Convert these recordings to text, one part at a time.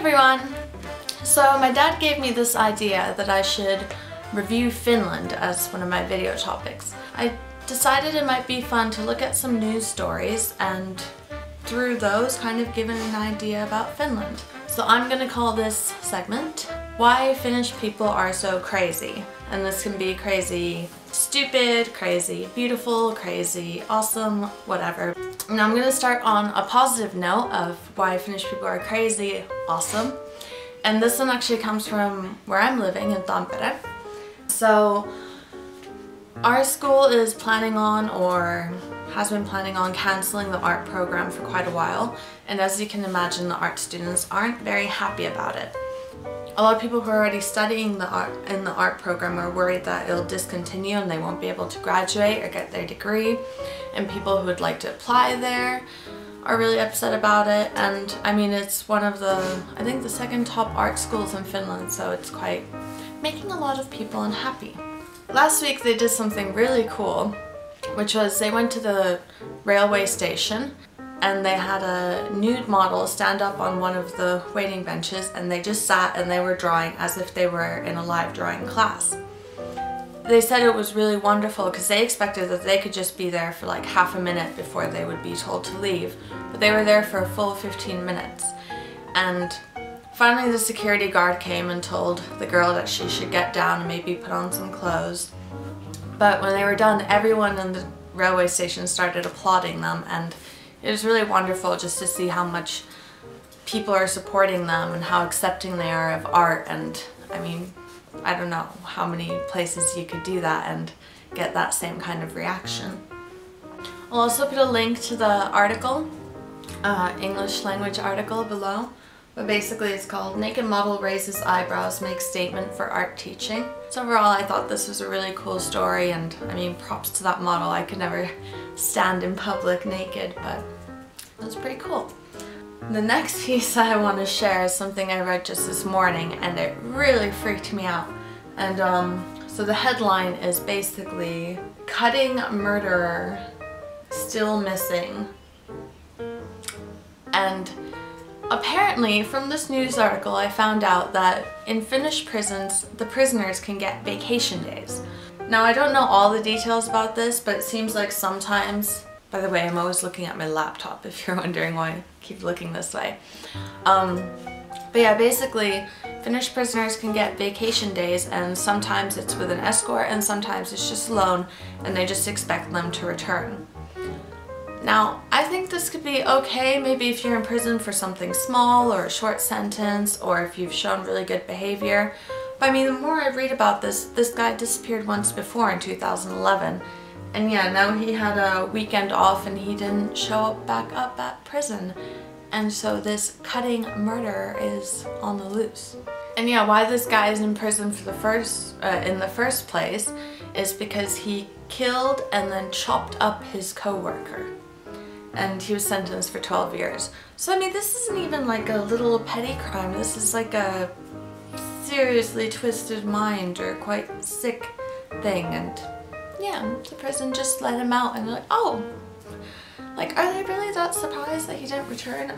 everyone! So my dad gave me this idea that I should review Finland as one of my video topics. I decided it might be fun to look at some news stories and through those kind of give an idea about Finland. So I'm gonna call this segment Why Finnish People Are So Crazy. And this can be crazy stupid, crazy beautiful, crazy awesome, whatever. And I'm gonna start on a positive note of why Finnish people are crazy awesome. And this one actually comes from where I'm living in Tampere. So our school is planning on, or has been planning on, cancelling the art program for quite a while. And as you can imagine, the art students aren't very happy about it. A lot of people who are already studying the art program are worried that it'll discontinue and they won't be able to graduate or get their degree. And people who would like to apply there are really upset about it. And I mean, it's one of the, I think the second top art schools in Finland, so it's quite making a lot of people unhappy. Last week they did something really cool, which was they went to the railway station and they had a nude model stand up on one of the waiting benches and they just sat and they were drawing as if they were in a live drawing class. They said it was really wonderful because they expected that they could just be there for like half a minute before they would be told to leave, but they were there for a full 15 minutes. And finally the security guard came and told the girl that she should get down and maybe put on some clothes. But when they were done, everyone in the railway station started applauding them, and it was really wonderful just to see how much people are supporting them and how accepting they are of art. And I mean, I don't know how many places you could do that and get that same kind of reaction. I'll also put a link to the article, English language article below. But basically it's called Naked Model Raises Eyebrows, Makes Statement for Art Teaching. So overall I thought this was a really cool story, and I mean, props to that model. I could never stand in public naked, but it was pretty cool. The next piece I want to share is something I read just this morning and it really freaked me out. And so the headline is basically Cutting Murderer Still Missing. And apparently, from this news article, I found out that in Finnish prisons, the prisoners can get vacation days. Now, I don't know all the details about this, but it seems like sometimes, by the way, I'm always looking at my laptop if you're wondering why I keep looking this way. But yeah, basically, Finnish prisoners can get vacation days, and sometimes it's with an escort and sometimes it's just alone, and they just expect them to return. Now, I think this could be okay maybe if you're in prison for something small or a short sentence, or if you've shown really good behavior. But I mean, the more I read about this guy disappeared once before in 2011. And yeah, now he had a weekend off and he didn't show back up at prison. And so this cutting murder is on the loose. And yeah, why this guy is in prison for in the first place is because he killed and then chopped up his co-worker. And he was sentenced for 12 years. So I mean, this isn't even like a little petty crime. This is like a seriously twisted mind or quite sick thing. And yeah, the prison just let him out and they're like, oh, like, are they really that surprised that he didn't return?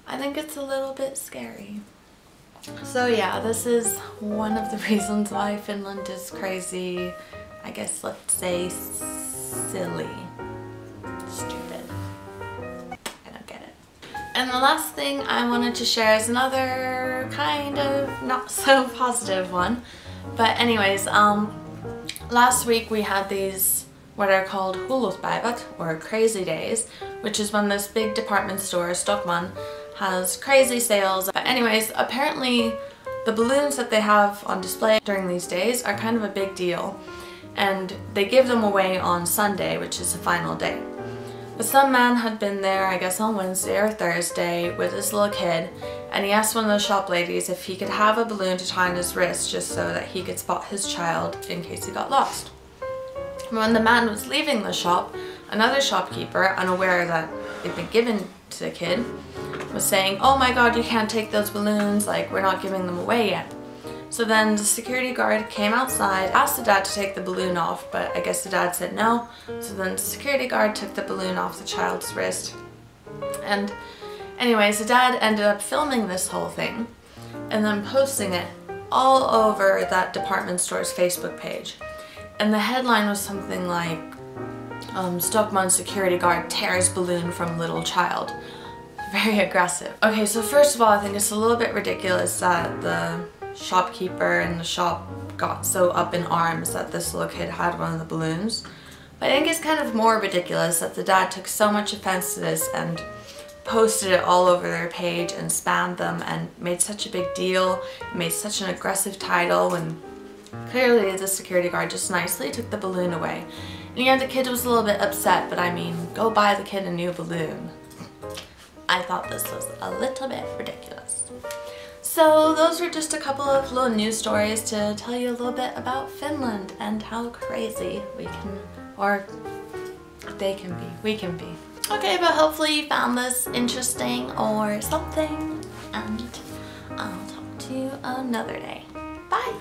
I think it's a little bit scary. So yeah, this is one of the reasons why Finland is crazy. I guess let's say silly. Stupid. I don't get it. And the last thing I wanted to share is another kind of not so positive one. But anyways, last week we had these what are called hulluspäivät, or crazy days, which is when this big department store, Stockman, has crazy sales. But anyways, apparently the balloons that they have on display during these days are kind of a big deal. And they give them away on Sunday, which is the final day. But some man had been there, I guess on Wednesday or Thursday, with his little kid, and he asked one of those shop ladies if he could have a balloon to tie on his wrist just so that he could spot his child in case he got lost. When the man was leaving the shop, another shopkeeper, unaware that it'd been given to the kid, was saying, "Oh my god, you can't take those balloons, like, we're not giving them away yet." So then the security guard came outside, asked the dad to take the balloon off, but I guess the dad said no. So then the security guard took the balloon off the child's wrist. And Anyways, the dad ended up filming this whole thing and then posting it all over that department store's Facebook page. And the headline was something like, Stockman security guard tears balloon from little child. Very aggressive. Okay, so first of all, I think it's a little bit ridiculous that the shopkeeper in the shop got so up in arms that this little kid had one of the balloons. But I think it's kind of more ridiculous that the dad took so much offense to this and posted it all over their page and spammed them and made such a big deal, made such an aggressive title, when clearly the security guard just nicely took the balloon away. And yeah, the kid was a little bit upset, but I mean, go buy the kid a new balloon. I thought this was a little bit ridiculous. So those were just a couple of little news stories to tell you a little bit about Finland and how crazy we can, or they can be, we can be. Okay, but hopefully you found this interesting or something, and I'll talk to you another day. Bye!